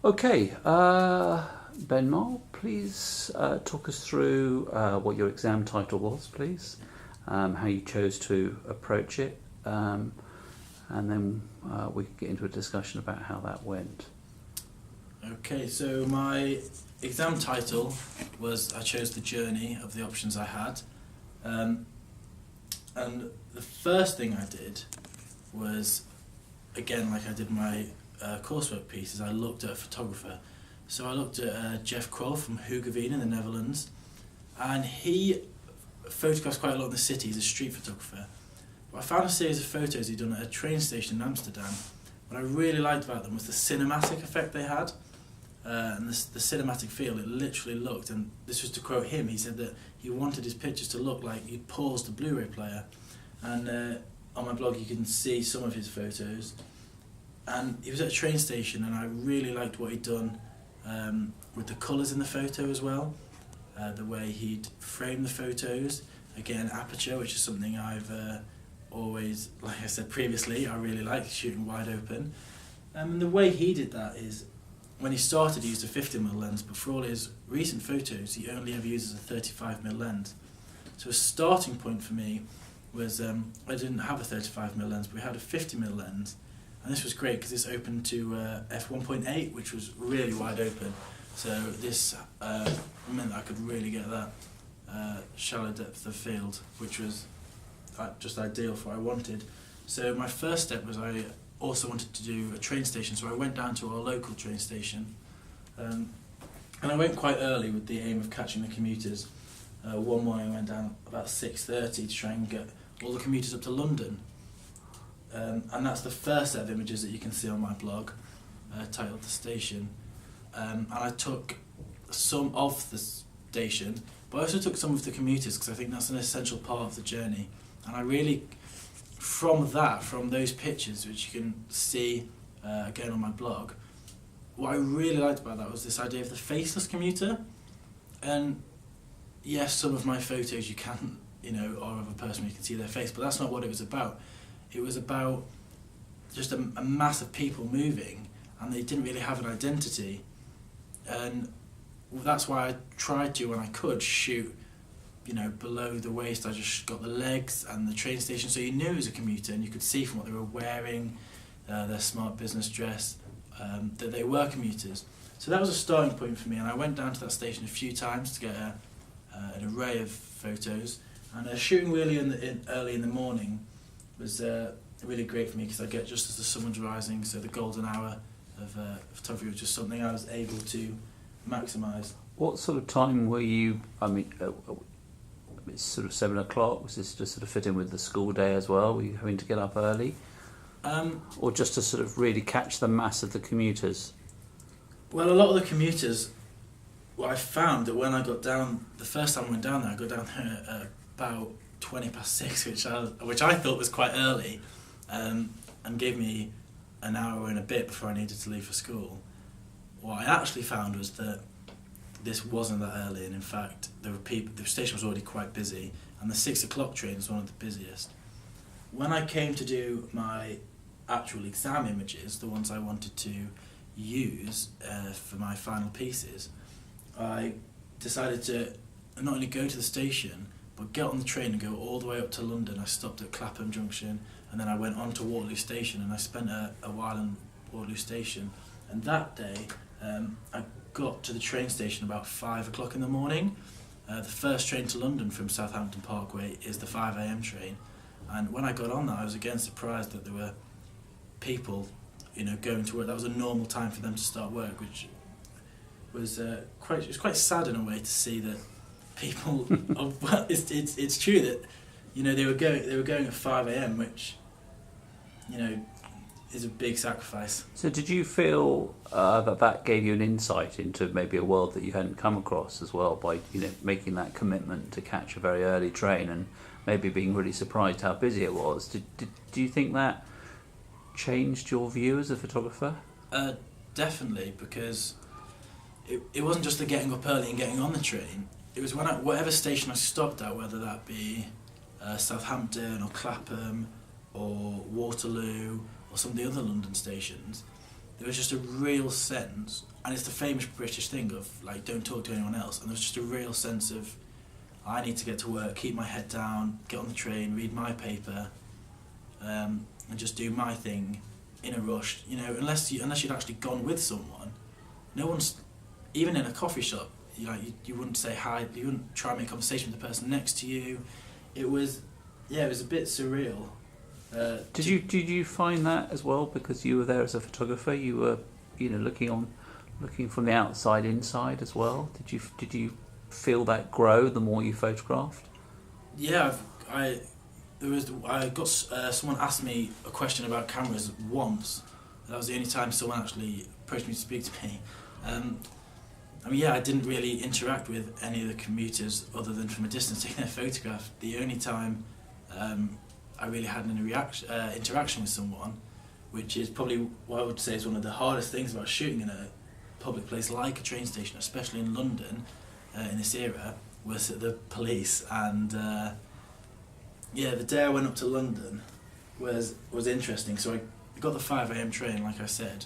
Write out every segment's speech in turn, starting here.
Okay, Ben Mole, please talk us through what your exam title was, please, how you chose to approach it, and then we can get into a discussion about how that went. Okay, so my exam title was I chose the journey of the options I had. And the first thing I did was, again, like I did my coursework pieces, I looked at a photographer. So I looked at Jeff Kroll from Hoogeveen in the Netherlands, and he photographs quite a lot in the city. He's a street photographer. But I found a series of photos he'd done at a train station in Amsterdam. What I really liked about them was the cinematic effect they had, and the cinematic feel. It literally looked, and this was to quote him, he said that he wanted his pictures to look like he'd paused the Blu-ray player. And on my blog you can see some of his photos. And he was at a train station, and I really liked what he'd done with the colours in the photo as well. The way he'd framed the photos. Again, aperture, which is something I've always, like I said previously, I really like shooting wide open. And the way he did that is, when he started he used a 50mm lens, but for all his recent photos he only ever uses a 35mm lens. So a starting point for me was, I didn't have a 35mm lens, but we had a 50mm lens, and this was great because it's open to f1.8, which was really wide open. So this meant that I could really get that shallow depth of field, which was just ideal for what I wanted. So my first step was I also wanted to do a train station, so I went down to our local train station, and I went quite early with the aim of catching the commuters. One morning I went down about 6:30 to try and get all the commuters up to London, and that's the first set of images that you can see on my blog, titled The Station. And I took some of the station, but I also took some of the commuters because I think that's an essential part of the journey. And I really, from those pictures, which you can see again on my blog, what I really liked about that was this idea of the faceless commuter. And yes, some of my photos you can, are of a person where you can see their face, but that's not what it was about. It was about just a mass of people moving, and they didn't really have an identity. And that's why I tried to, when I could, shoot below the waist. I just got the legs and the train station, so you knew it was a commuter, and you could see from what they were wearing, their smart business dress, that they were commuters. So that was a starting point for me, and I went down to that station a few times to get an array of photos. And shooting really early in the morning was really great for me, because I get just as the sun was rising, so the golden hour of photography was just something I was able to maximise. What sort of time were you, it's sort of 7 o'clock, was this to sort of fit in with the school day as well? Were you having to get up early? Or just to sort of really catch the mass of the commuters? Well, a lot of the commuters, I found that when I got down, the first time I went down there, I got down there at about 6:20, which I thought was quite early, and gave me an hour and a bit before I needed to leave for school. What I actually found was that this wasn't that early, and in fact there were people, the station was already quite busy, and the 6 o'clock train was one of the busiest. When I came to do my actual exam images, the ones I wanted to use for my final pieces, I decided to not only go to the station, but get on the train and go all the way up to London. I stopped at Clapham Junction, and then I went on to Waterloo Station, and I spent a while in Waterloo Station. And that day, I got to the train station about 5 o'clock in the morning. The first train to London from Southampton Parkway is the 5 a.m. train. And when I got on that, I was again surprised that there were people, going to work. That was a normal time for them to start work, which was quite sad in a way to see that people. Well, it's true that they were going at 5 a.m., which is a big sacrifice. So did you feel that gave you an insight into maybe a world that you hadn't come across as well, by making that commitment to catch a very early train, and maybe being really surprised how busy it was? Do you think that changed your view as a photographer? Definitely, because it wasn't just the getting up early and getting on the train. It was whatever station I stopped at, whether that be Southampton or Clapham or Waterloo or some of the other London stations, there was just a real sense, and it's the famous British thing of like don't talk to anyone else, and there was just a real sense of I need to get to work, keep my head down, get on the train, read my paper, and just do my thing in a rush. You know, unless you'd actually gone with someone, no one's, even in a coffee shop, you wouldn't say hi, you wouldn't try and make conversation with the person next to you. It was a bit surreal. Did you find that as well, because you were there as a photographer? You were, looking from the outside inside as well. Did you feel that grow the more you photographed? Yeah, I got someone asked me a question about cameras once. That was the only time someone actually approached me to speak to me. I didn't really interact with any of the commuters other than from a distance taking their photograph. The only time I really had an interaction with someone, which is probably what I would say is one of the hardest things about shooting in a public place like a train station, especially in London in this era, was the police. And the day I went up to London was interesting. So I got the 5 a.m. train, like I said,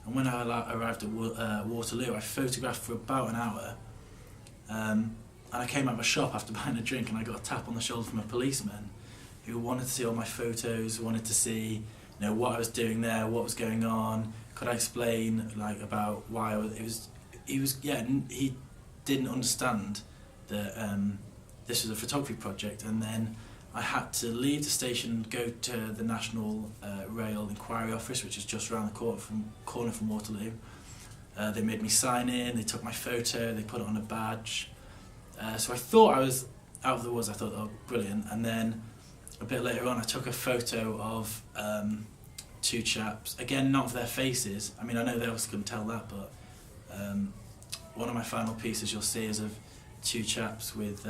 and when I arrived at Waterloo, I photographed for about an hour, and I came out of a shop after buying a drink, and I got a tap on the shoulder from a policeman who wanted to see all my photos, wanted to see what I was doing there, what was going on, could I explain about why he didn't understand that this was a photography project. And then I had to leave the station, go to the National Rail Inquiry Office, which is just around the corner from Waterloo. They made me sign in, they took my photo, they put it on a badge. So I thought I was out of the woods. I thought, oh, brilliant. And then a bit later on, I took a photo of 2 chaps. Again, not of their faces. I mean, I know they obviously couldn't tell that, but one of my final pieces you'll see is of 2 chaps with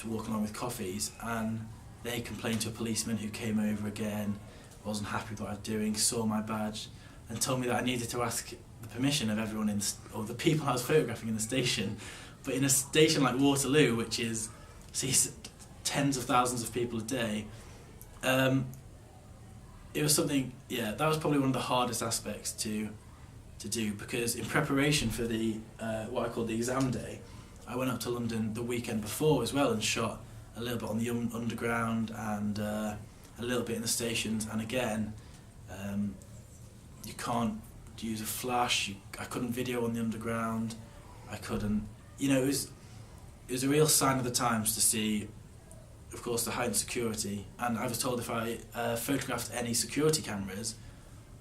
walking along with coffees, and they complained to a policeman who came over again, wasn't happy with what I was doing, saw my badge, and told me that I needed to ask the permission of everyone or the people I was photographing in the station. But in a station like Waterloo, which sees tens of thousands of people a day, it was something. Yeah, that was probably one of the hardest aspects to do, because in preparation for the what I call the exam day, I went up to London the weekend before as well and shot a little bit on the underground and a little bit in the stations. And again, you can't use a flash. I couldn't video on the underground. I couldn't. It was a real sign of the times to see, of course, the heightened security. And I was told if I photographed any security cameras,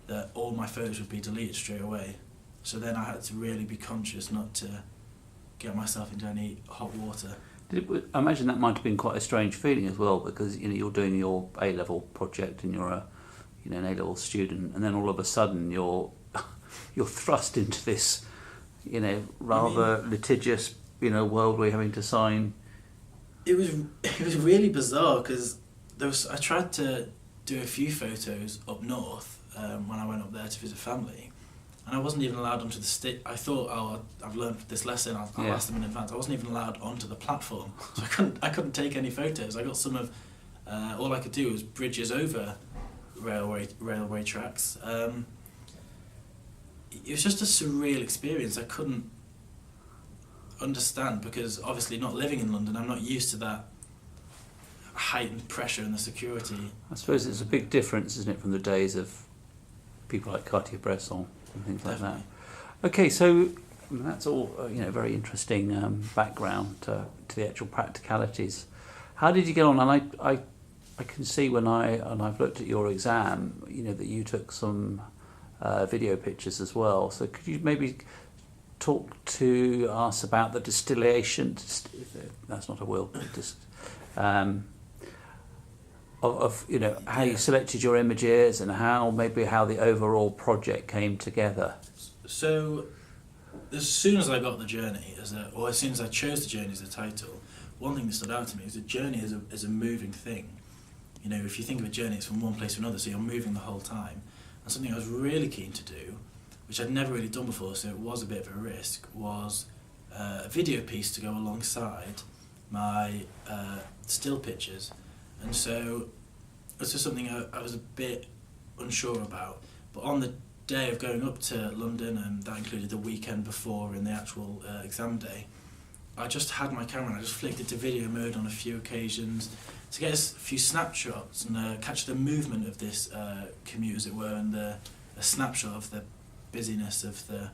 that all my photos would be deleted straight away. So then I had to really be conscious not to get myself into any hot water. I imagine that might have been quite a strange feeling as well, because you're doing your A-level project and you're an A-level student, and then all of a sudden you're thrust into this rather litigious world where you're having to sign. It was really bizarre, because I tried to do a few photos up north when I went up there to visit family, and I wasn't even allowed onto the stage. I thought, I've learned this lesson, I'll ask them in advance. I wasn't even allowed onto the platform, so I couldn't take any photos. I got some of all I could do was bridges over railway tracks. It was just a surreal experience. I couldn't understand, because obviously not living in London, I'm not used to that heightened pressure and the security. I suppose it's a big difference, isn't it, from the days of people like Cartier-Bresson and things like that. Okay, so that's all very interesting background to the actual practicalities. How did you get on? And I can see when I've looked at your exam, that you took some video pictures as well. So could you maybe talk to us about the distillation? That's not a word. Of how you selected your images and how the overall project came together. So, as soon as I got the journey as soon as I chose the journey as a title, one thing that stood out to me is that journey is a moving thing. If you think of a journey, it's from one place to another, so you're moving the whole time. And something I was really keen to do, which I'd never really done before, so it was a bit of a risk, was a video piece to go alongside my still pictures. And so this was something I was a bit unsure about. But on the day of going up to London, and that included the weekend before and the actual exam day, I just had my camera and I just flicked it to video mode on a few occasions to get a few snapshots and catch the movement of this commute, as it were, and a snapshot of the busyness of the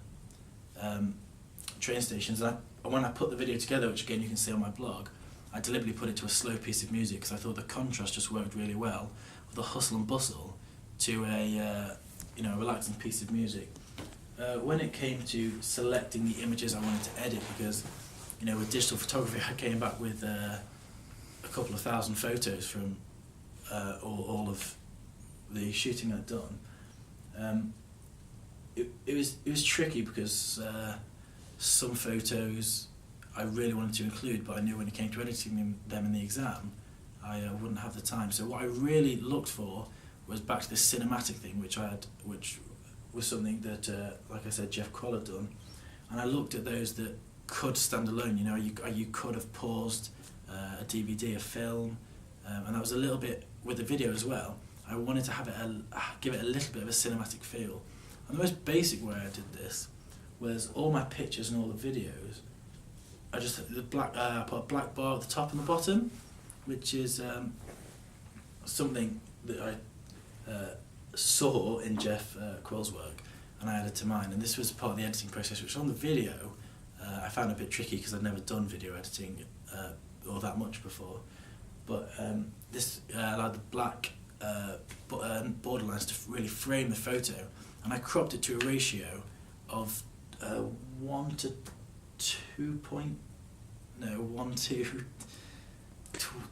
train stations. And when I put the video together, which again you can see on my blog, I deliberately put it to a slow piece of music because I thought the contrast just worked really well with the hustle and bustle to a relaxing piece of music. When it came to selecting the images I wanted to edit, because with digital photography I came back with a couple of thousand photos from all of the shooting I'd done. It was tricky because some photos I really wanted to include, but I knew when it came to editing them in the exam I wouldn't have the time. So what I really looked for was back to the cinematic thing, which was something that, like I said, Jeff Kroll had done, and I looked at those that could stand alone. You could have paused a DVD, a film, and that was a little bit with the video as well. I wanted to have it give it a little bit of a cinematic feel, and the most basic way I did this was all my pictures and all the videos. I put a black bar at the top and the bottom, which is something that I saw in Jeff Kroll's work, and I added to mine. And this was part of the editing process, which on the video I found a bit tricky because I'd never done video editing or that much before. But this allowed the black borderlines to really frame the photo, and I cropped it to a ratio of 1 to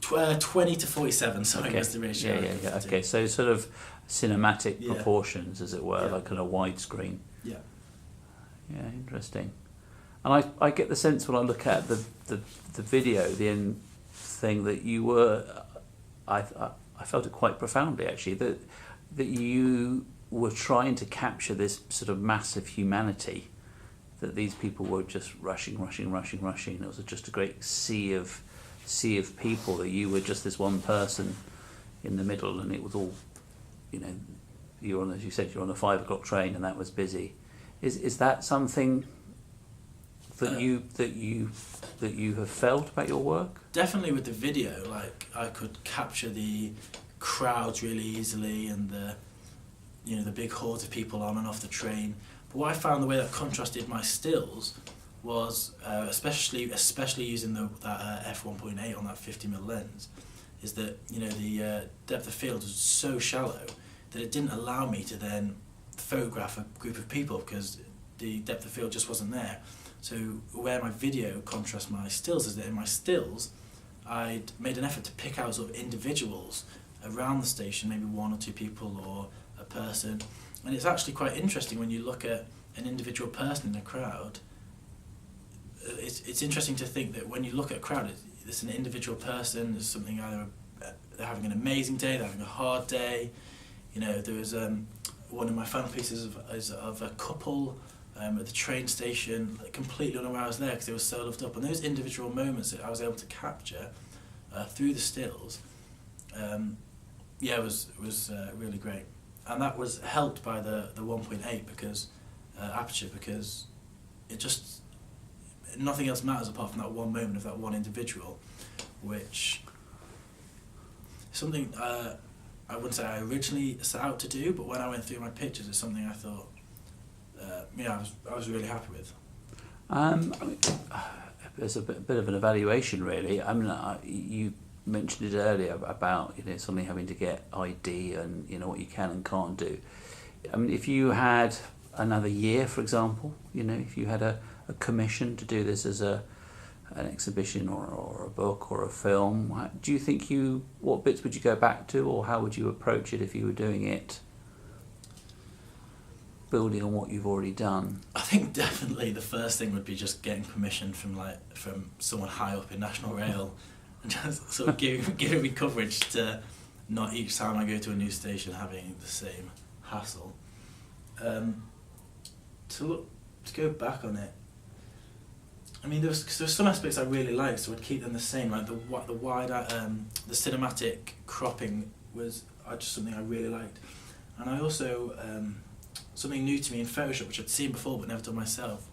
20 to 47, sorry, was the ratio. Yeah. Okay, so sort of cinematic Yeah. proportions, as it were, Yeah. like on a widescreen. Yeah. Yeah, interesting. And I get the sense when I look at the video, the end thing, that you were, I felt it quite profoundly actually, that you were trying to capture this sort of massive humanity, that these people were just rushing. It was just a great sea of people, that you were just this one person in the middle, and it was all, you're on, as you said, you're on a 5 o'clock train and that was busy. Is that something that you have felt about your work? Definitely with the video, like I could capture the crowds really easily and the big hordes of people on and off the train. But what I found, the way that contrasted my stills was, especially using that f1.8 on that 50mm lens, is that the depth of field was so shallow that it didn't allow me to then photograph a group of people because the depth of field just wasn't there. So where my video contrasts my stills is that in my stills I'd made an effort to pick out sort of individuals around the station, maybe 1 or 2 people or a person. And it's actually quite interesting when you look at an individual person in a crowd. It's interesting to think that when you look at a crowd, it's an individual person. There's something, either they're having an amazing day, they're having a hard day. There was one of my final pieces of a couple at the train station, completely unaware I was there because they were so loved up. And those individual moments that I was able to capture through the stills, was really great. And that was helped by the 1.8 because aperture, because it just, nothing else matters apart from that one moment of that one individual, which something I wouldn't say I originally set out to do, but when I went through my pictures, it's something I thought I was really happy with. There's a bit of an evaluation, really. I mean, you mentioned it earlier about suddenly having to get ID and what you can and can't do. I mean, if you had another year, for example, if you had a commission to do this as an exhibition or a book or a film, do you think what bits would you go back to, or how would you approach it if you were doing it building on what you've already done? I think definitely the first thing would be just getting permission from someone high up in National Rail, and just sort of giving me coverage to not each time I go to a new station having the same hassle. To go back on it, I mean, there was some aspects I really liked, so I'd keep them the same. Like the wide, the cinematic cropping was just something I really liked, and I also something new to me in Photoshop, which I'd seen before but never done myself,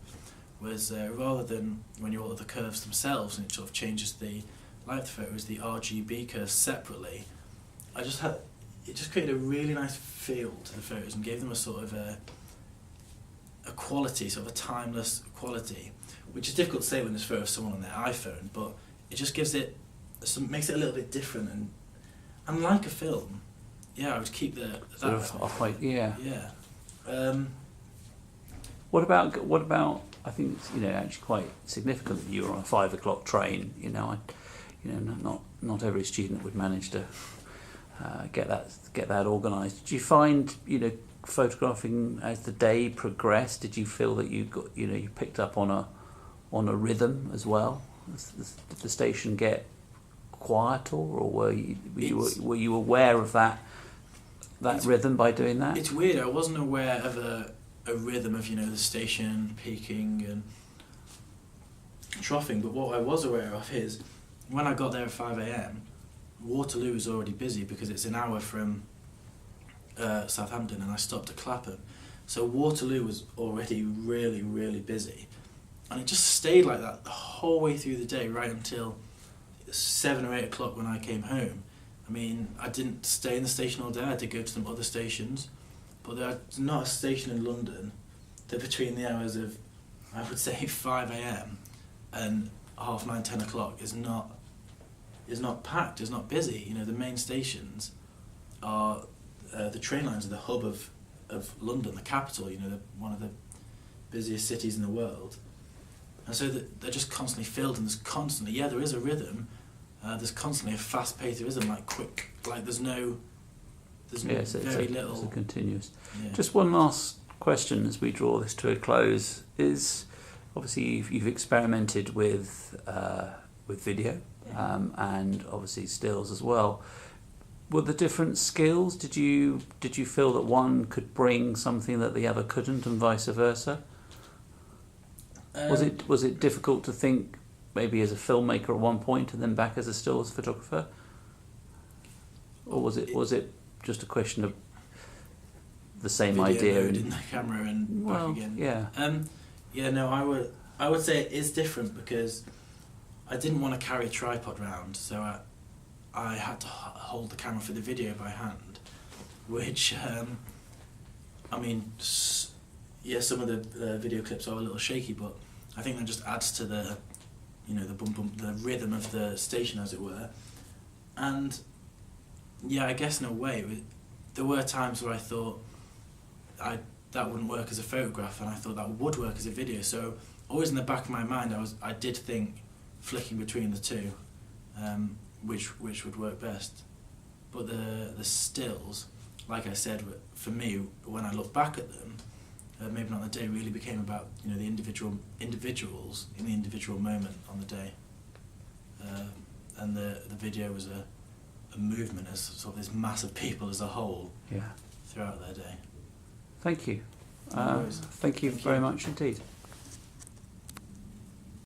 was rather than when you alter the curves themselves and it sort of changes the light of the photos, the RGB curves separately, it just created a really nice feel to the photos and gave them a sort of a quality, sort of a timeless quality, which is difficult to say when there's a photo of someone on their iPhone, but it just gives it, makes it a little bit different, and like a film, yeah, I would keep that sort of like, yeah. Yeah. What about? I think it's, actually quite significant that you were on a 5 o'clock train. Not every student would manage to get that organised. Did you find photographing as the day progressed? Did you feel that you got you picked up on a rhythm as well? Did the station get quieter, or were you aware of that rhythm by doing that? It's weird. I wasn't aware of a rhythm of the station peaking and troughing, but what I was aware of is when I got there at 5 a.m, Waterloo was already busy because it's an hour from Southampton, and I stopped at Clapham, so Waterloo was already really, really busy, and it just stayed like that the whole way through the day, right until 7 or 8 o'clock when I came home. I mean, I didn't stay in the station all day. I had to go to some other stations, but there's not a station in London that between the hours of, I would say, 5 a.m. and 9:30, 10 o'clock is not packed, is not busy. The main stations are the train lines are the hub of London, the capital. One of the busiest cities in the world, and so they're just constantly filled, and there's constantly, there is a rhythm. There's constantly a fast-paced rhythm, like quick, like there's very little. It's a continuous. Yeah. Just one last question as we draw this to a close is, obviously you've experimented with video, and obviously stills as well. Were the different skills? Did you feel that one could bring something that the other couldn't, and vice versa? Was it difficult to think maybe as a filmmaker at one point and then back as a stills photographer, or was it just a question of the same Video idea mode in the camera and back again? Yeah. No, I would say it is different because I didn't want to carry a tripod round, so I had to hold the camera for the video by hand, which some of the video clips are a little shaky, but I think that just adds to the the the rhythm of the station, as it were. And I guess in a way there were times where I thought that wouldn't work as a photograph, and I thought that would work as a video. So always in the back of my mind I did think flicking between the two, which would work best. But the stills, like I said, for me, when I look back at them, maybe not the day, really became about the individuals in the individual moment on the day, and the video was a movement as sort of this mass of people as a whole throughout their day. Thank you. No worries. Thank you very much indeed.